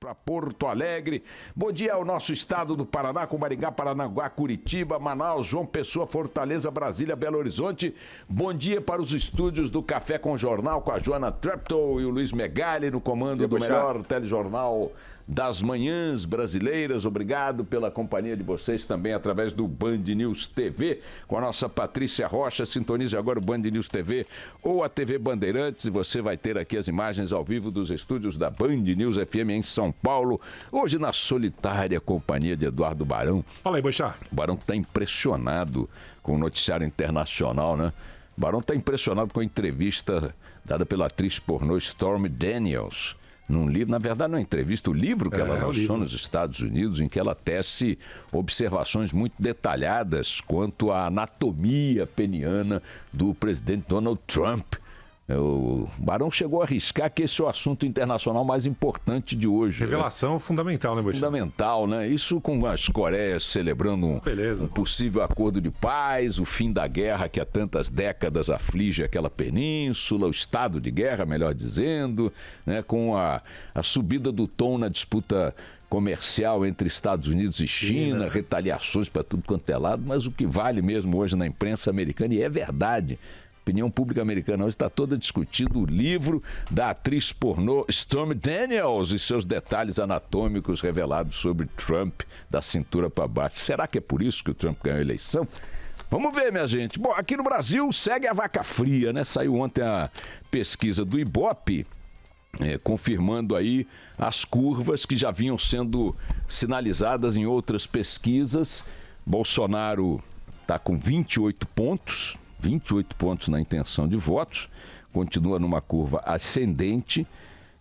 para Porto Alegre. Bom dia ao nosso estado do Paraná, com Maringá, Paranaguá, Curitiba, Manaus, João Pessoa, Fortaleza, Brasília, Belo Horizonte. Bom dia para os estúdios do Café com Jornal, com a Joana Treptow e o Luiz Megali no comando do melhor telejornal das manhãs brasileiras. Obrigado pela companhia de vocês também através do Band News TV, com a nossa Patrícia Rocha. Sintonize agora o Band News TV ou a TV Bandeirantes e você vai ter aqui as imagens ao vivo dos estúdios da Band News FM em São Paulo, hoje na solitária companhia de Eduardo Barão. Fala aí, Boixá. O Barão está impressionado com o noticiário internacional, né? O Barão está impressionado com a entrevista dada pela atriz pornô Stormy Daniels num livro, na verdade não é entrevista, o livro que ela lançou nos Estados Unidos, em que ela tece observações muito detalhadas quanto à anatomia peniana do presidente Donald Trump. O Barão chegou a arriscar que esse é o assunto internacional mais importante de hoje. Revelação fundamental, né, Boixá? Fundamental, né? Isso com as Coreias celebrando um possível acordo de paz, o fim da guerra que há tantas décadas aflige aquela península, o estado de guerra, melhor dizendo, né? Com a subida do tom na disputa comercial entre Estados Unidos e China, retaliações para tudo quanto é lado, mas o que vale mesmo hoje na imprensa americana, e é verdade, a opinião pública americana hoje está toda discutindo o livro da atriz pornô Stormy Daniels e seus detalhes anatômicos revelados sobre Trump da cintura para baixo. Será que é por isso que o Trump ganhou a eleição? Vamos ver, minha gente. Bom, aqui no Brasil segue a vaca fria, né? Saiu ontem a pesquisa do Ibope, confirmando aí as curvas que já vinham sendo sinalizadas em outras pesquisas. Bolsonaro está com 28 pontos na intenção de votos, continua numa curva ascendente,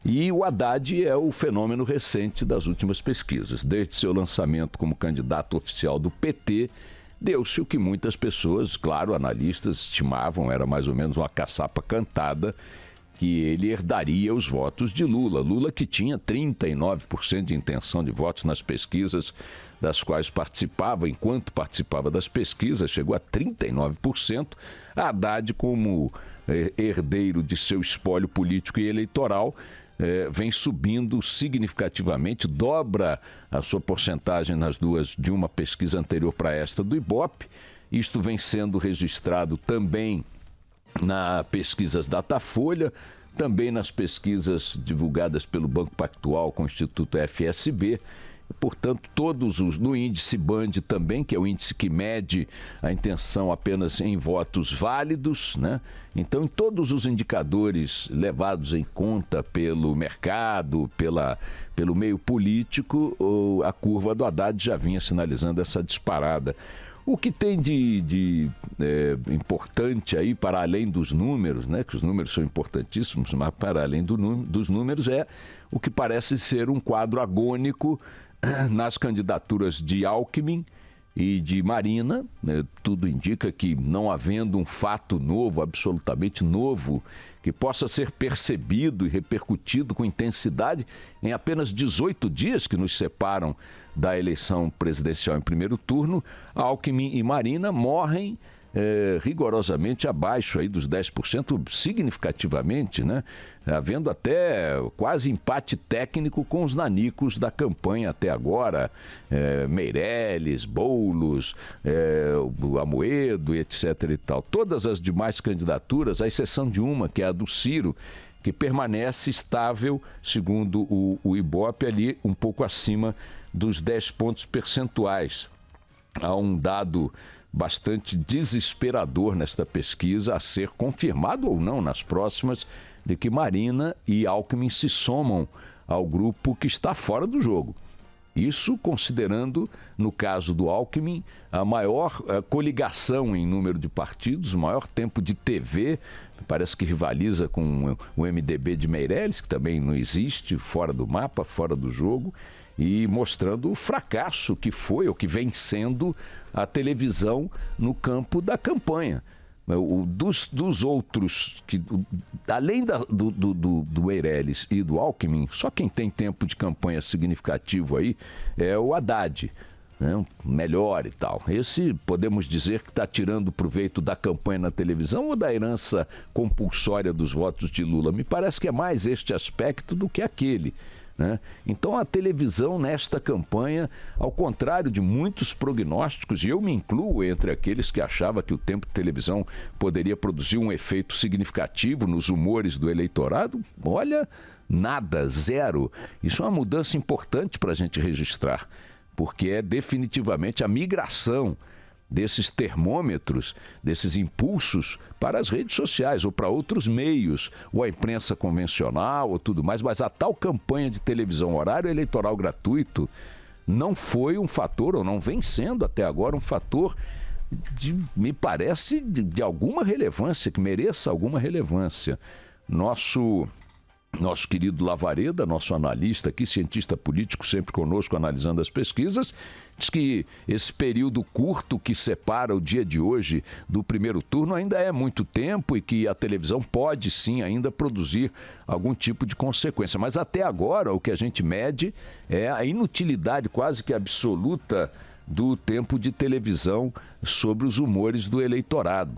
e o Haddad é o fenômeno recente das últimas pesquisas. Desde seu lançamento como candidato oficial do PT, deu-se o que muitas pessoas, claro, analistas, estimavam, era mais ou menos uma caçapa cantada, que ele herdaria os votos de Lula. Lula, que tinha 39% de intenção de votos nas pesquisas das quais participava, enquanto participava das pesquisas, chegou a 39%. Haddad, como herdeiro de seu espólio político e eleitoral, vem subindo significativamente, dobra a sua porcentagem nas duas, de uma pesquisa anterior para esta do Ibope. Isto vem sendo registrado também nas pesquisas Datafolha, também nas pesquisas divulgadas pelo Banco Pactual com o Instituto FSB, portanto, todos os, no índice Band também, que é o índice que mede a intenção apenas em votos válidos, né? Então, em todos os indicadores levados em conta pelo mercado, pelo meio político, a curva do Haddad já vinha sinalizando essa disparada. O que tem de importante aí, para além dos números, né, que os números são importantíssimos, mas para além dos números é o que parece ser um quadro agônico nas candidaturas de Alckmin e de Marina, né? Tudo indica que, não havendo um fato novo, absolutamente novo, que possa ser percebido e repercutido com intensidade em apenas 18 dias que nos separam da eleição presidencial em primeiro turno, Alckmin e Marina morrem rigorosamente abaixo aí dos 10%, significativamente, né? Havendo até quase empate técnico com os nanicos da campanha até agora, Meirelles, Boulos, Amoedo, etc. e tal. Todas as demais candidaturas, à exceção de uma, que é a do Ciro, que permanece estável, segundo o Ibope, ali um pouco acima dos 10 pontos percentuais. Há um dado bastante desesperador nesta pesquisa, a ser confirmado ou não nas próximas, de que Marina e Alckmin se somam ao grupo que está fora do jogo. Isso considerando, no caso do Alckmin, a maior coligação em número de partidos, o maior tempo de TV, parece que rivaliza com o MDB de Meirelles, que também não existe, fora do mapa, fora do jogo, e mostrando o fracasso que foi, ou que vem sendo, a televisão no campo da campanha. Dos outros, que, além do Meirelles e do Alckmin, só quem tem tempo de campanha significativo aí é o Haddad, né? Melhor e tal. Esse, podemos dizer que está tirando proveito da campanha na televisão ou da herança compulsória dos votos de Lula? Me parece que é mais este aspecto do que aquele. né? Então a televisão nesta campanha, ao contrário de muitos prognósticos, e eu me incluo entre aqueles que achavam que o tempo de televisão poderia produzir um efeito significativo nos humores do eleitorado, olha, nada, zero. Isso é uma mudança importante para a gente registrar, porque é definitivamente a migração desses termômetros, desses impulsos para as redes sociais ou para outros meios, ou a imprensa convencional ou tudo mais, mas a tal campanha de televisão, horário eleitoral gratuito, não foi um fator, ou não vem sendo até agora um fator me parece, de alguma relevância, que mereça alguma relevância. Nosso querido Lavareda, nosso analista aqui, cientista político, sempre conosco analisando as pesquisas, diz que esse período curto que separa o dia de hoje do primeiro turno ainda é muito tempo e que a televisão pode sim ainda produzir algum tipo de consequência. Mas até agora o que a gente mede é a inutilidade quase que absoluta do tempo de televisão sobre os humores do eleitorado.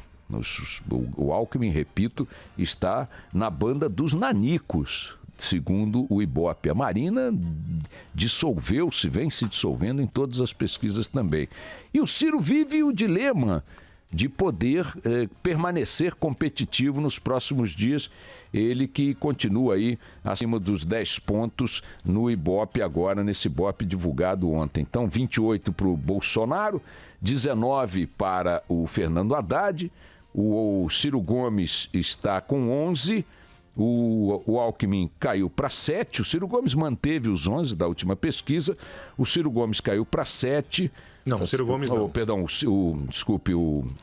O Alckmin, repito, está na banda dos nanicos, segundo o Ibope. A Marina dissolveu-se, vem se dissolvendo em todas as pesquisas também. E o Ciro vive o dilema de poder permanecer competitivo nos próximos dias. Ele que continua aí acima dos 10 pontos no Ibope agora, nesse Ibope divulgado ontem. Então, 28 para o Bolsonaro, 19 para o Fernando Haddad. O Ciro Gomes está com 11, o Alckmin caiu para 7, o Ciro Gomes manteve os 11 da última pesquisa, o Ciro Gomes caiu para 7. Não, o Ciro Gomes não. Perdão,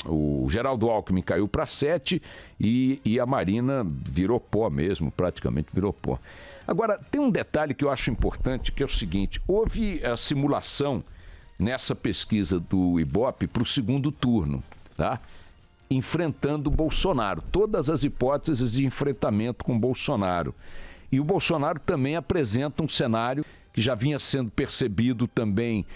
o Geraldo Alckmin caiu para 7 e a Marina virou pó mesmo, praticamente virou pó. Agora, tem um detalhe que eu acho importante, que é o seguinte, houve a simulação nessa pesquisa do Ibope para o segundo turno, tá? Enfrentando o Bolsonaro, todas as hipóteses de enfrentamento com o Bolsonaro. E o Bolsonaro também apresenta um cenário que já vinha sendo percebido também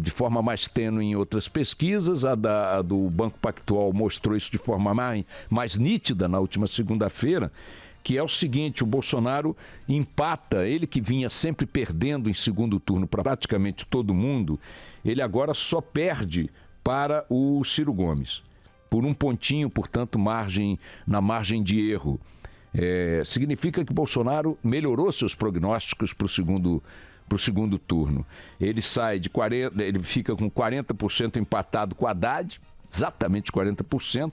de forma mais tênue em outras pesquisas. A do Banco Pactual mostrou isso de forma mais nítida na última segunda-feira, que é o seguinte, o Bolsonaro empata, ele que vinha sempre perdendo em segundo turno para praticamente todo mundo, ele agora só perde para o Ciro Gomes. Por um pontinho, portanto, na margem de erro. Significa que Bolsonaro melhorou seus prognósticos para o segundo turno. Ele ele fica com 40% empatado com Haddad, exatamente 40%,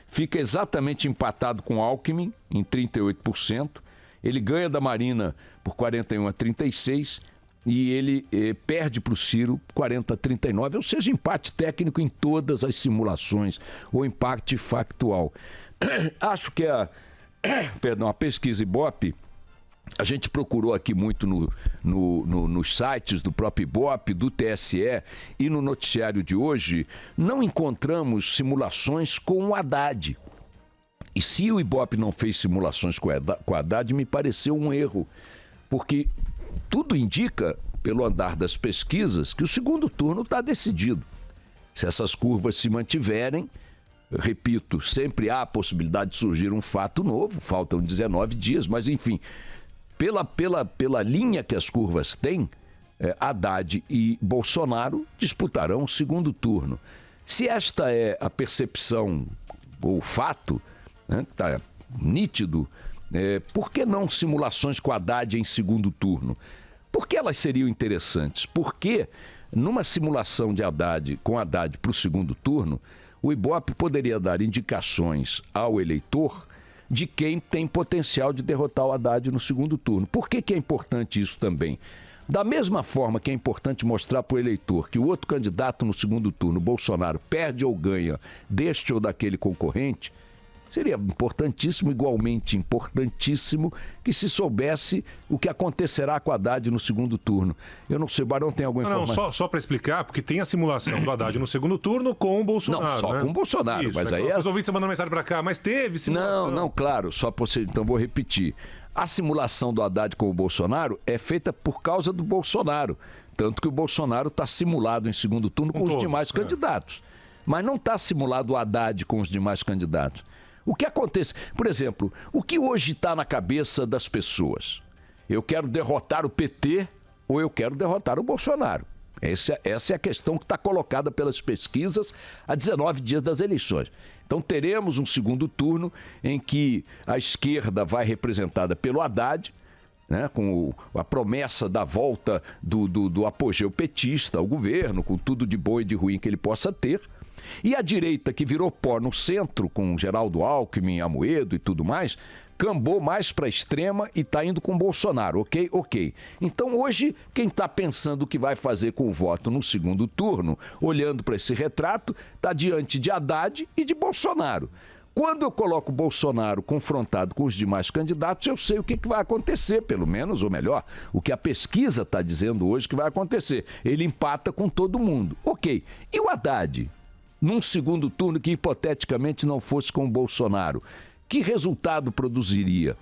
fica exatamente empatado com Alckmin, em 38%, ele ganha da Marina por 41% a 36%, e ele perde para o Ciro 40-39, ou seja, empate técnico em todas as simulações, ou empate factual. Acho que a pesquisa Ibope, a gente procurou aqui muito nos sites do próprio Ibope, do TSE e no noticiário de hoje, não encontramos simulações com o Haddad. E se o Ibope não fez simulações com o Haddad, me pareceu um erro, porque tudo indica, pelo andar das pesquisas, que o segundo turno está decidido. Se essas curvas se mantiverem, repito, sempre há a possibilidade de surgir um fato novo, faltam 19 dias, mas enfim, pela linha que as curvas têm, Haddad e Bolsonaro disputarão o segundo turno. Se esta é a percepção ou o fato, né, que está nítido, por que não simulações com Haddad em segundo turno? Por que elas seriam interessantes? Porque numa simulação de com Haddad para o segundo turno, o Ibope poderia dar indicações ao eleitor de quem tem potencial de derrotar o Haddad no segundo turno. Por que é importante isso também? Da mesma forma que é importante mostrar para o eleitor que o outro candidato no segundo turno, Bolsonaro, perde ou ganha deste ou daquele concorrente, seria importantíssimo, igualmente importantíssimo, que se soubesse o que acontecerá com o Haddad no segundo turno. Eu não sei, o Barão tem alguma informação? Não, só para explicar, porque tem a simulação do Haddad no segundo turno com o Bolsonaro. Não, só com o Bolsonaro, isso, mas aí... Os ouvintes mandando mensagem para cá, mas teve simulação. Não, claro, só para você, então vou repetir. A simulação do Haddad com o Bolsonaro é feita por causa do Bolsonaro, tanto que o Bolsonaro está simulado em segundo turno com os demais candidatos. Mas não está simulado o Haddad com os demais candidatos. O que acontece? Por exemplo, o que hoje está na cabeça das pessoas? Eu quero derrotar o PT ou eu quero derrotar o Bolsonaro? Essa é a questão que está colocada pelas pesquisas há 19 dias das eleições. Então teremos um segundo turno em que a esquerda vai representada pelo Haddad, né, com a promessa da volta do apogeu petista ao governo, com tudo de bom e de ruim que ele possa ter. E a direita, que virou pó no centro, com Geraldo Alckmin, Amoedo e tudo mais, cambou mais para a extrema e está indo com Bolsonaro, ok? Então hoje, quem está pensando o que vai fazer com o voto no segundo turno, olhando para esse retrato, está diante de Haddad e de Bolsonaro. Quando eu coloco Bolsonaro confrontado com os demais candidatos, eu sei o que vai acontecer, pelo menos, ou melhor, o que a pesquisa está dizendo hoje que vai acontecer. Ele empata com todo mundo, ok. E o Haddad, num segundo turno que hipoteticamente não fosse com o Bolsonaro, que resultado produziria?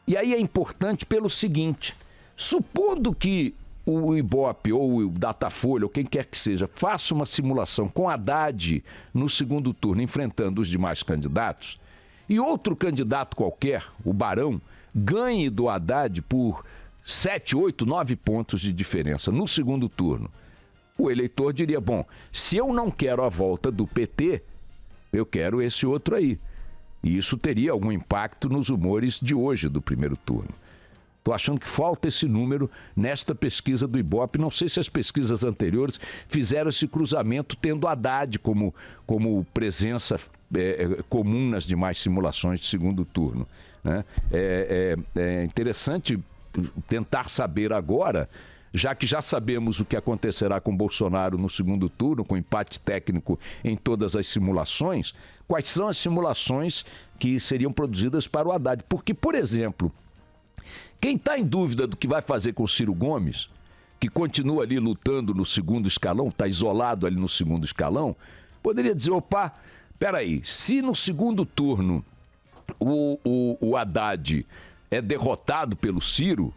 E aí é importante pelo seguinte, supondo que o Ibope ou o Datafolha ou quem quer que seja faça uma simulação com Haddad no segundo turno enfrentando os demais candidatos e outro candidato qualquer, o Barão, ganhe do Haddad por 7, 8, 9 pontos de diferença no segundo turno, o eleitor diria, bom, se eu não quero a volta do PT, eu quero esse outro aí. E isso teria algum impacto nos humores de hoje do primeiro turno. Estou achando que falta esse número nesta pesquisa do Ibope. Não sei se as pesquisas anteriores fizeram esse cruzamento tendo Haddad como presença comum nas demais simulações de segundo turno, né? É interessante tentar saber agora, já que já sabemos o que acontecerá com Bolsonaro no segundo turno, com empate técnico em todas as simulações, quais são as simulações que seriam produzidas para o Haddad. Porque, por exemplo, quem está em dúvida do que vai fazer com o Ciro Gomes, que continua ali lutando no segundo escalão, está isolado ali no segundo escalão, poderia dizer, opa, peraí, se no segundo turno o Haddad é derrotado pelo Ciro,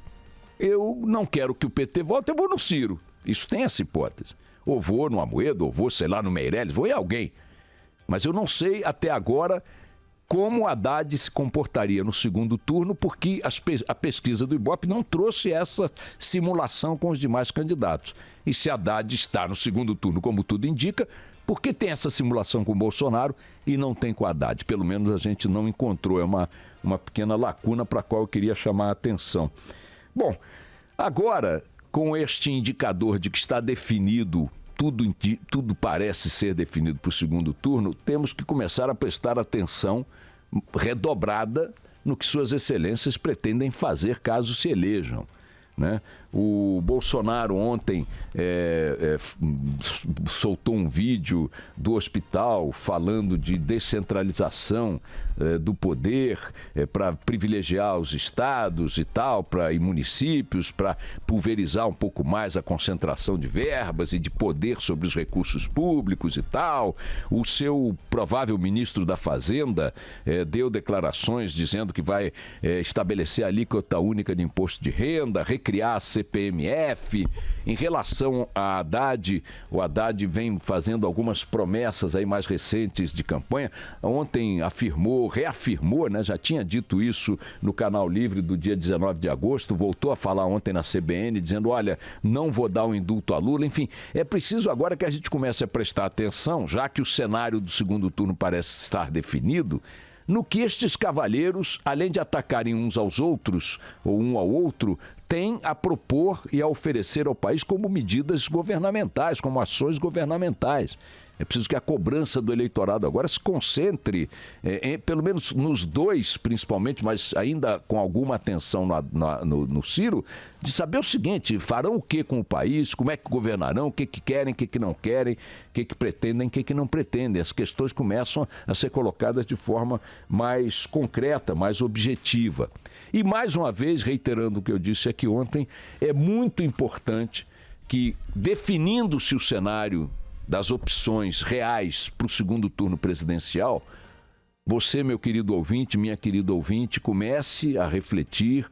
eu não quero que o PT volte, eu vou no Ciro. Isso tem essa hipótese. Ou vou no Amoedo, ou vou, sei lá, no Meirelles, vou em alguém. Mas eu não sei até agora como o Haddad se comportaria no segundo turno, porque a pesquisa do Ibope não trouxe essa simulação com os demais candidatos. E se Haddad está no segundo turno, como tudo indica, por que tem essa simulação com o Bolsonaro e não tem com o Haddad? Pelo menos a gente não encontrou, é uma pequena lacuna para a qual eu queria chamar a atenção. Bom, agora, com este indicador de que está definido, tudo parece ser definido para o segundo turno, temos que começar a prestar atenção redobrada no que suas excelências pretendem fazer caso se elejam, né? O Bolsonaro ontem soltou um vídeo do hospital falando de descentralização do poder para privilegiar os estados e tal, e municípios, para pulverizar um pouco mais a concentração de verbas e de poder sobre os recursos públicos e tal. O seu provável ministro da Fazenda deu declarações dizendo que vai estabelecer a alíquota única de imposto de renda, recriar a CPMF. Em relação a Haddad, o Haddad vem fazendo algumas promessas aí mais recentes de campanha. Ontem reafirmou, né? Já tinha dito isso no Canal Livre do dia 19 de agosto, voltou a falar ontem na CBN, dizendo, olha, não vou dar um indulto a Lula. Enfim, é preciso agora que a gente comece a prestar atenção, já que o cenário do segundo turno parece estar definido, no que estes cavalheiros, além de atacarem uns aos outros, ou um ao outro, têm a propor e a oferecer ao país como medidas governamentais, como ações governamentais. É preciso que a cobrança do eleitorado agora se concentre, pelo menos nos dois, principalmente, mas ainda com alguma atenção no Ciro, de saber o seguinte, farão o que com o país, como é que governarão, o que querem, o que não querem, o que pretendem, o que não pretendem. As questões começam a ser colocadas de forma mais concreta, mais objetiva. E mais uma vez, reiterando o que eu disse aqui ontem, é muito importante que, definindo-se o cenário das opções reais para o segundo turno presidencial, você, meu querido ouvinte, minha querida ouvinte, comece a refletir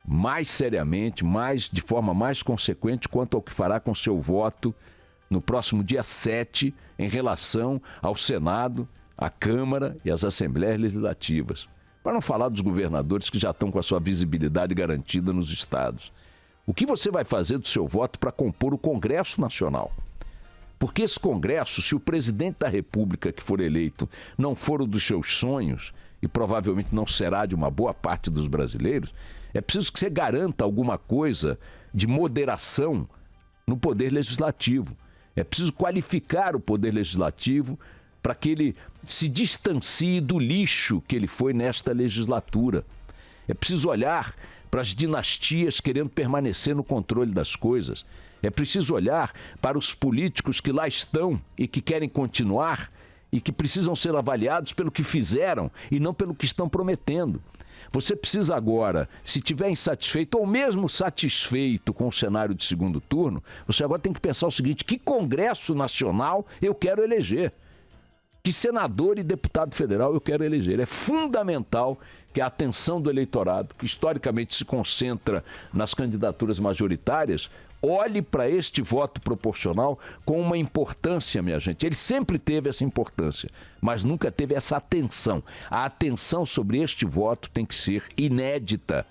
mais seriamente, de forma mais consequente quanto ao que fará com seu voto no próximo dia 7 em relação ao Senado, à Câmara e às Assembleias Legislativas. Para não falar dos governadores que já estão com a sua visibilidade garantida nos estados. O que você vai fazer do seu voto para compor o Congresso Nacional? Porque esse Congresso, se o presidente da República que for eleito não for o dos seus sonhos, e provavelmente não será de uma boa parte dos brasileiros, é preciso que você garanta alguma coisa de moderação no Poder Legislativo. É preciso qualificar o Poder Legislativo para que ele se distancie do lixo que ele foi nesta legislatura. É preciso olhar para as dinastias querendo permanecer no controle das coisas. É preciso olhar para os políticos que lá estão e que querem continuar e que precisam ser avaliados pelo que fizeram e não pelo que estão prometendo. Você precisa agora, se estiver insatisfeito ou mesmo satisfeito com o cenário de segundo turno, você agora tem que pensar o seguinte: que Congresso Nacional eu quero eleger? Que senador e deputado federal eu quero eleger? É fundamental que a atenção do eleitorado, que historicamente se concentra nas candidaturas majoritárias, olhe para este voto proporcional com uma importância, minha gente. Ele sempre teve essa importância, mas nunca teve essa atenção. A atenção sobre este voto tem que ser inédita,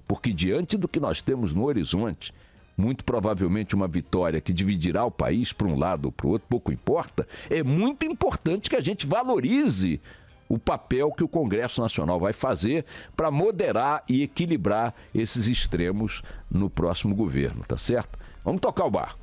porque diante do que nós temos no horizonte, muito provavelmente uma vitória que dividirá o país para um lado ou para o outro, pouco importa, é muito importante que a gente valorize o papel que o Congresso Nacional vai fazer para moderar e equilibrar esses extremos no próximo governo, tá certo? Vamos tocar o barco.